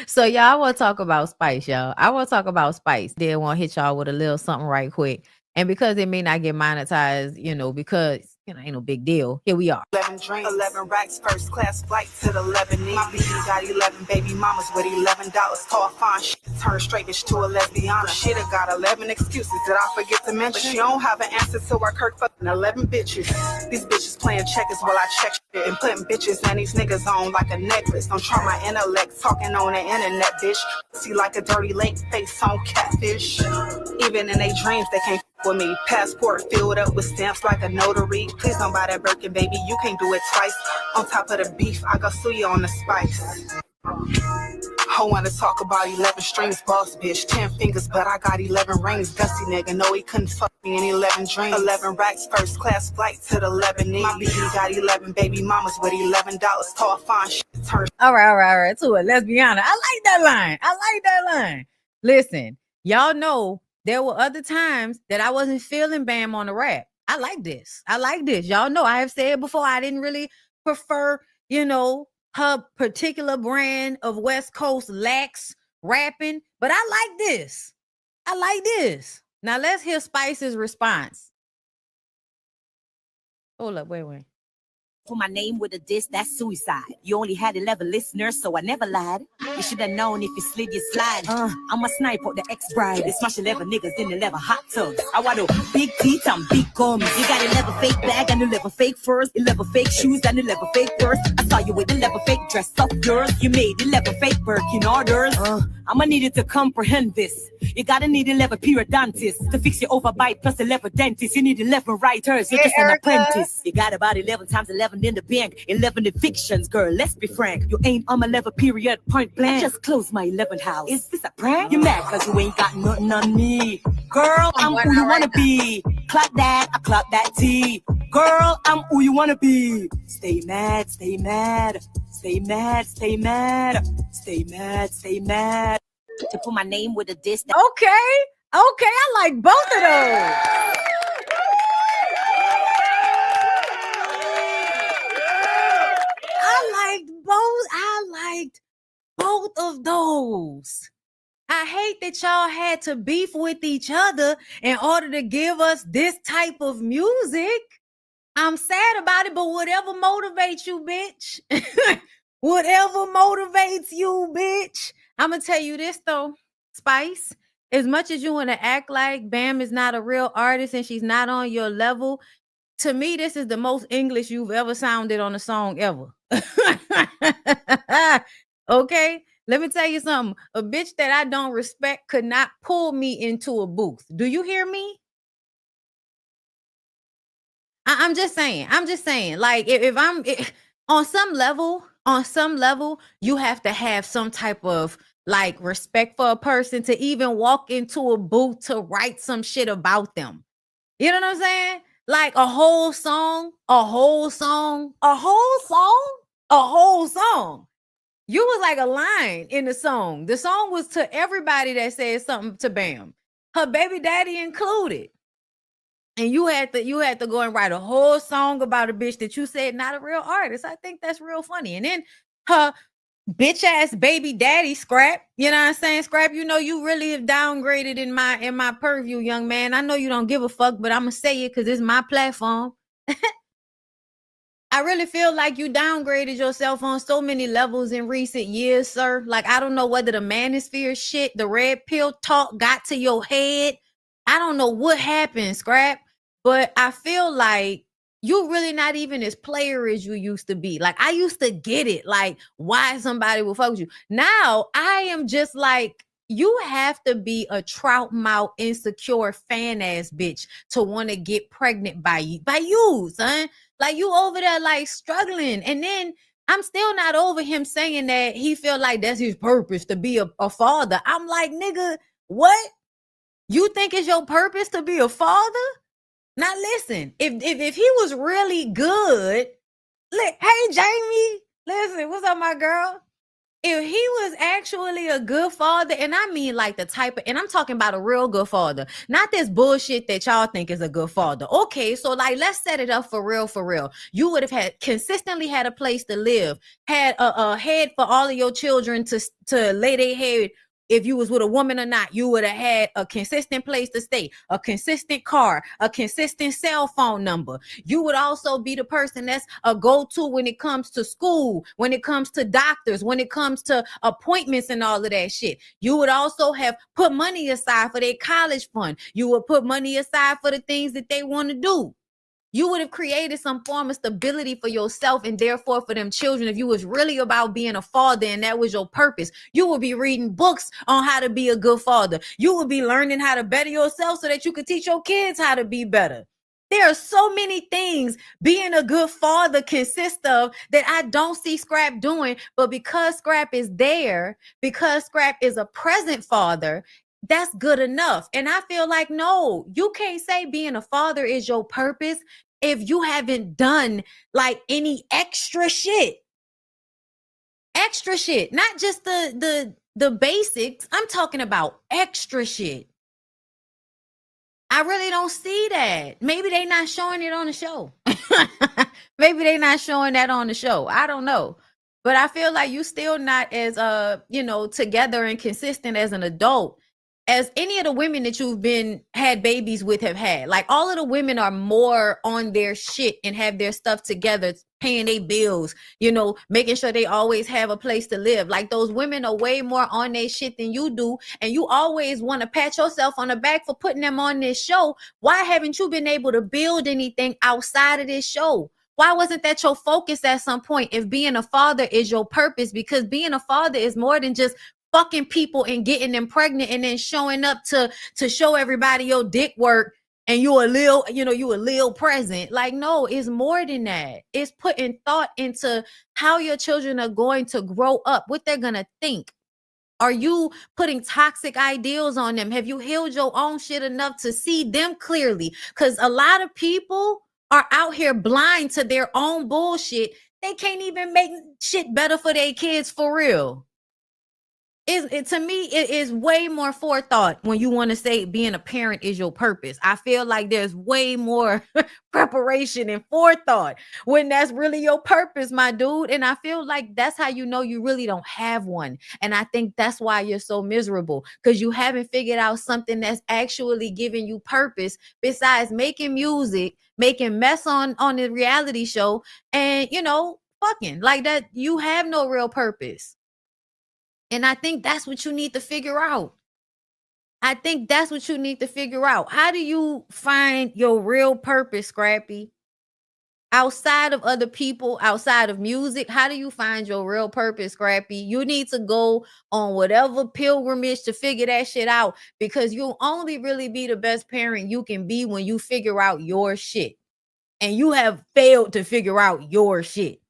So y'all, I want to talk about Spice, y'all. I want to talk about Spice. Then want to hit y'all with a little something right quick. And because it may not get monetized, because ain't no big deal. Here we are. 11 drinks, 11 racks, first class flight to the Lebanese. My baby got 11 baby mamas with $11. Tall, fine shit, turn straight bitch to a lesbian. Shit, I got 11 excuses that I forget to mention. But she don't have an answer to her Kirk fucking 11 bitches. These bitches playing checkers while I check shit and putting bitches and these niggas on like a necklace. Don't try my intellect talking on the internet, bitch. See like a dirty lake face on catfish. Even in their dreams, they can't with me. Passport filled up with stamps like a notary. Please don't buy that Birkin, baby. You can't do it twice. On top of the beef, I got suya on the spice. I wanna talk about 11 strings, boss bitch. 10 fingers, but I got 11 rings. Dusty nigga, no, he couldn't fuck me in 11 dreams. 11 racks, first class flight to the Lebanese. My baby got 11 baby mamas with $11. Tall, fine shit, turn. All right. To a lesbiana. I like that line. Listen, y'all know there were other times that I wasn't feeling Bam on the rap. I like this. Y'all know I have said before I didn't really prefer, her particular brand of West Coast lax rapping, but I like this. Now let's hear Spice's response. Hold up, wait. Put my name with a diss, that's suicide. You only had 11 listeners, so I never lied. You should have known if you slid, you slide. I'm a sniper, the ex-bride. They smash 11 niggas in 11 hot tubs. I want a big teeth and big gums. You got 11 fake bag and 11 fake furs, 11 fake shoes and 11 fake purse. I saw you with 11 fake dress up yours. You made 11 fake Birkin orders. I'ma need you to comprehend this. You gotta need 11 periodontists to fix your overbite plus 11 dentists. You need 11 writers, you're just an apprentice. You got about 11 times 11 in the bank, 11 evictions, girl, let's be frank. You ain't on my level, period, point blank. I just closed my 11th house. Is this a prank? You mad cause you ain't got nothing on me. Girl, I'm who you wanna be. Clock that, I clock that T. Girl, I'm who you wanna be. Stay mad, stay mad. Stay mad, stay mad. Stay mad, stay mad. To put my name with a diss. Okay, I like both of those. I liked both of those. I hate that y'all had to beef with each other in order to give us this type of music. I'm sad about it, but whatever motivates you, bitch. Whatever motivates you, bitch. I'm going to tell you this, though, Spice. As much as you want to act like Bam is not a real artist and she's not on your level, to me, this is the most English you've ever sounded on a song ever. Okay? Let me tell you something. A bitch that I don't respect could not pull me into a booth. Do you hear me? I'm just saying. Like, if I'm on some level, you have to have some type of like respect for a person to even walk into a booth to write some shit about them. You know what I'm saying? Like a whole song. You was like a line in the song. The song was to everybody that said something to Bam, her baby daddy included. And you had to go and write a whole song about a bitch that you said not a real artist. I think that's real funny. And then her bitch ass baby daddy Scrap, you know what I'm saying? Scrap, you really have downgraded in my purview, young man. I know you don't give a fuck, but I'm gonna say it because it's my platform. I really feel like you downgraded yourself on so many levels in recent years, sir. Like, I don't know whether the manosphere shit, the red pill talk got to your head. I don't know what happened, Scrap, but I feel like you really not even as player as you used to be. Like, I used to get it, like, why somebody will fuck with you. Now, I am just like, you have to be a trout mouth, insecure fan ass bitch to want to get pregnant by you, son. Like, you over there like struggling. And then I'm still not over him saying that he feel like that's his purpose to be a father. I'm like, nigga, what? You think it's your purpose to be a father? Now listen, if he was really good, hey Jamie, listen, what's up, my girl? if he was actually a good father, and I mean like the type of, and I'm talking about a real good father, not this bullshit that y'all think is a good father. Okay, so like let's set it up for real, for real. You would have had consistently had a place to live, had a head for all of your children to lay their head. If you was with a woman or not, you would have had a consistent place to stay, a consistent car, a consistent cell phone number. You would also be the person that's a go-to when it comes to school, when it comes to doctors, when it comes to appointments and all of that shit. You would also have put money aside for their college fund. You would put money aside for the things that they want to do. You would have created some form of stability for yourself and therefore for them children. If you was really about being a father and that was your purpose, you would be reading books on how to be a good father. You would be learning how to better yourself so that you could teach your kids how to be better. There are so many things being a good father consists of that I don't see Scrap doing, but because Scrap is there, because Scrap is a present father, that's good enough. And I feel like, no, you can't say being a father is your purpose if you haven't done like any extra shit. Extra shit, not just the basics. I'm talking about extra shit. I really don't see that. Maybe they not showing it on the show. Maybe they not showing that on the show. I don't know. But I feel like you still not as together and consistent as an adult as any of the women that you've been had babies with have had. Like all of the women are more on their shit and have their stuff together, paying their bills, making sure they always have a place to live. Like those women are way more on their shit than you do. And you always want to pat yourself on the back for putting them on this show. Why haven't you been able to build anything outside of this show? Why wasn't that your focus at some point if being a father is your purpose? Because being a father is more than just fucking people and getting them pregnant and then showing up to show everybody your dick work and you a little present. Like, no, it's more than that. It's putting thought into how your children are going to grow up, what they're going to think. Are you putting toxic ideals on them? Have you healed your own shit enough to see them clearly? Because a lot of people are out here blind to their own bullshit. They can't even make shit better for their kids for real. To me, it is way more forethought when you want to say being a parent is your purpose. I feel like there's way more preparation and forethought when that's really your purpose, my dude. And I feel like that's how you know you really don't have one. And I think that's why you're so miserable, because you haven't figured out something that's actually giving you purpose besides making music, making mess on the reality show, and fucking like that. You have no real purpose. And I think that's what you need to figure out. How do you find your real purpose, Scrappy? Outside of other people, outside of music, how do you find your real purpose, Scrappy? You need to go on whatever pilgrimage to figure that shit out, because you'll only really be the best parent you can be when you figure out your shit. And you have failed to figure out your shit.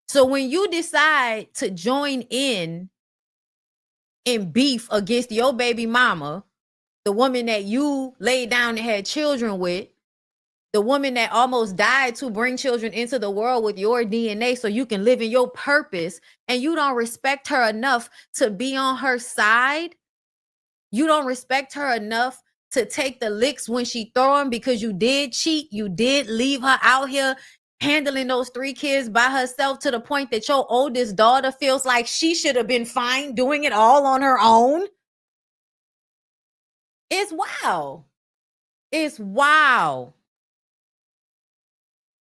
So when you decide to join in beef against your baby mama, the woman that you laid down and had children with, the woman that almost died to bring children into the world with your DNA so you can live in your purpose, and you don't respect her enough to be on her side, you don't respect her enough to take the licks when she throw them, because you did cheat, you did leave her out here handling those 3 kids by herself to the point that your oldest daughter feels like she should have been fine doing it all on her own. It's wow. It's wow.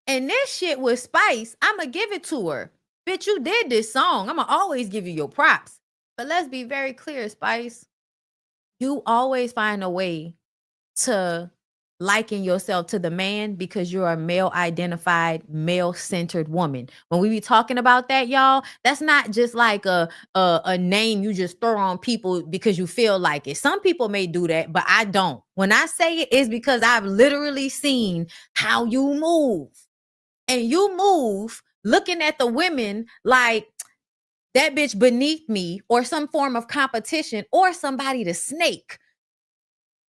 And this shit with Spice, I'ma give it to her. Bitch, you did this song. I'ma always give you your props. But let's be very clear, Spice. You always find a way to liken yourself to the man because you're a male identified, male centered woman. When we be talking about that, y'all, that's not just like a name you just throw on people because you feel like it. Some people may do that, but I don't. When I say it, is because I've literally seen how you move. And you move looking at the women like that bitch beneath me, or some form of competition, or somebody to snake.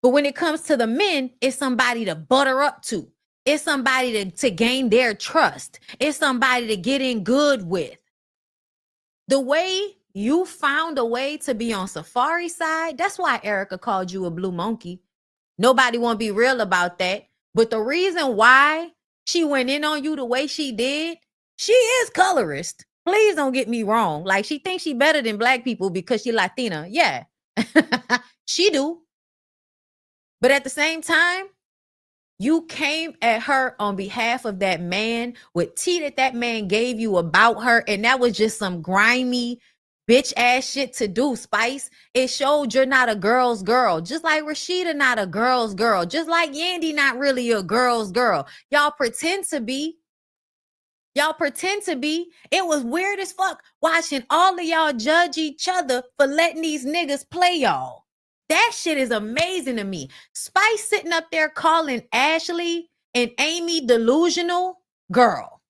But when it comes to the men, it's somebody to butter up to. It's somebody to gain their trust. It's somebody to get in good with. The way You found a way to be on Safari side. That's why Erica called you a blue monkey. Nobody won't be real about that. But the reason why she went in on you the way she did, she is colorist. Please don't get me wrong. Like, she thinks she better than black people because she Latina. Yeah, she do. But at the same time, you came at her on behalf of that man with tea that man gave you about her. And that was just some grimy bitch ass shit to do, Spice. It showed you're not a girl's girl. Just like Rashida not a girl's girl. Just like Yandy not really a girl's girl. Y'all pretend to be. Y'all pretend to be. It was weird as fuck watching all of y'all judge each other for letting these niggas play y'all. That shit is amazing to me. Spice sitting up there calling Ashley and Amy delusional. Girl,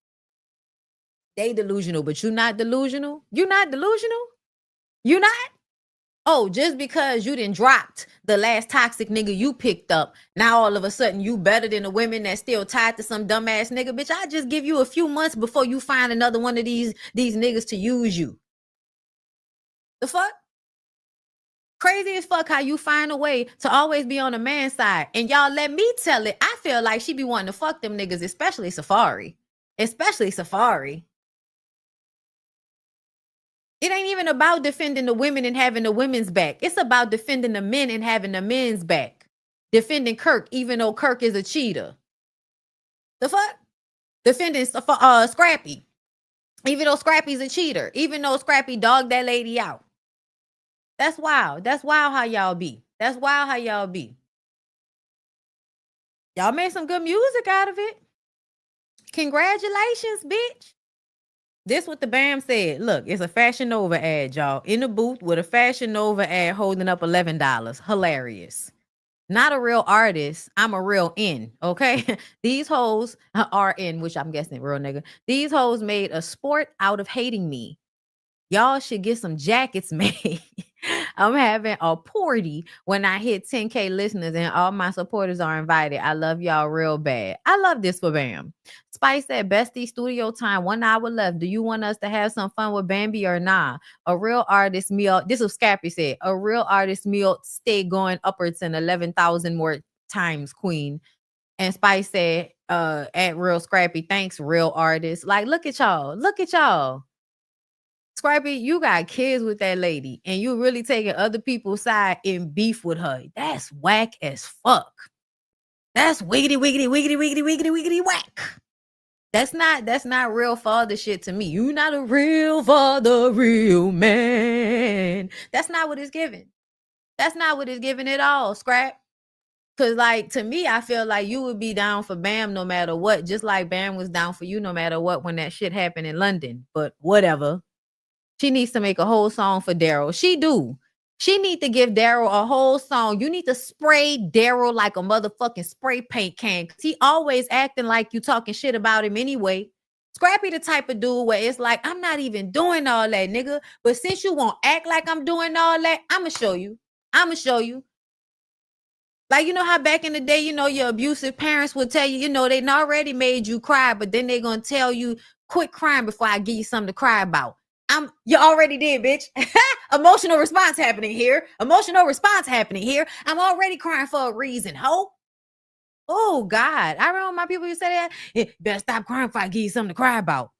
they delusional, but you not delusional? You not delusional? You not? Oh, just because you didn't dropped the last toxic nigga you picked up, now all of a sudden you better than the women that still tied to some dumbass nigga. Bitch, I just give you a few months before you find another one of these niggas to use you. The fuck? Crazy as fuck how you find a way to always be on the man's side. And y'all let me tell it, I feel like she be wanting to fuck them niggas, especially Safari. Especially Safari. It ain't even about defending the women and having the women's back. It's about defending the men and having the men's back. Defending Kirk, even though Kirk is a cheater. The fuck? Defending Scrappy, even though Scrappy's a cheater. Even though Scrappy dogged that lady out. That's wild. That's wild how y'all be. That's wild how y'all be. Y'all made some good music out of it. Congratulations, bitch. This what the BAM said. Look, it's a Fashion Nova ad, y'all. In the booth with a Fashion Nova ad holding up $11. Hilarious. Not a real artist. I'm a real N, okay? These hoes are in, which I'm guessing real nigga. These hoes made a sport out of hating me. Y'all should get some jackets made. I'm having a party when I hit 10K listeners and all my supporters are invited. I love y'all real bad. I love this for Bam. Spice said, bestie, studio time, 1 hour left. Do you want us to have some fun with Bambi or nah? A real artist meal. This is Scappy said. A real artist meal stay going upwards and 11,000 more times, queen. And Spice said, at real Scrappy, thanks, real artist. Like, look at y'all. Look at y'all. Scrappy, you got kids with that lady and you really taking other people's side in beef with her. That's whack as fuck. That's wiggity, wiggity, wiggity, wiggity, wiggity, wiggity, whack. That's not real father shit to me. You not a real father, real man. That's not what it's giving. That's not what it's giving at all, Scrap. Cause like, to me, I feel like you would be down for Bam no matter what. Just like Bam was down for you no matter what when that shit happened in London. But whatever. She needs to make a whole song for Daryl. She do. She need to give Daryl a whole song. You need to spray Daryl like a motherfucking spray paint can. Cause he always acting like you talking shit about him anyway. Scrappy the type of dude where it's like, I'm not even doing all that, nigga. But since you won't act like I'm doing all that, I'ma show you. I'ma show you. Like, you know how back in the day, you know, your abusive parents would tell you, you know, they already made you cry, but then they're going to tell you, quit crying before I give you something to cry about. You already did, bitch. Emotional response happening here. Emotional response happening here. I'm already crying for a reason, ho. Oh, God. I remember my people used to say that. You better stop crying before I give you something to cry about.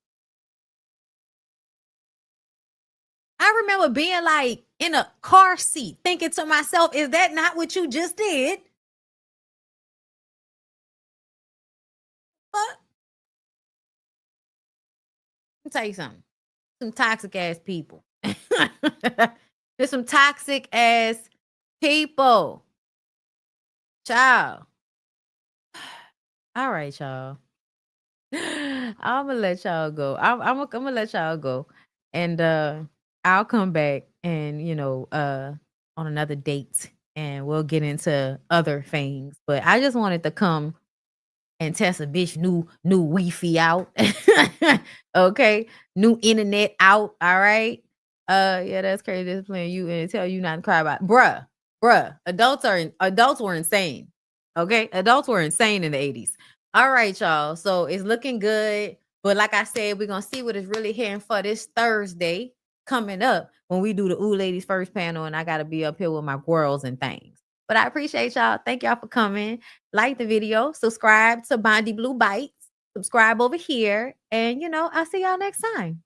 I remember being like in a car seat thinking to myself, is that not what you just did? But let me tell you something. Some toxic ass people. There's some toxic ass people. Child. All right, y'all. I'm gonna let y'all go. I'm gonna let y'all go. And I'll come back and on another date and we'll get into other things. But I just wanted to come and test a bitch new Wi-Fi out. Okay. New internet out. All right. Yeah, that's crazy. Just playing you and tell you not to cry about bruh. Adults were insane. Okay. Adults were insane in the 80s. All right, y'all. So it's looking good. But like I said, we're gonna see what is really here for this Thursday. coming up when we do the Ooh Ladies First panel, and I got to be up here with my girls and things. But I appreciate y'all. Thank y'all for coming. Like the video, subscribe to Bondi Blue Bites, subscribe over here, and I'll see y'all next time.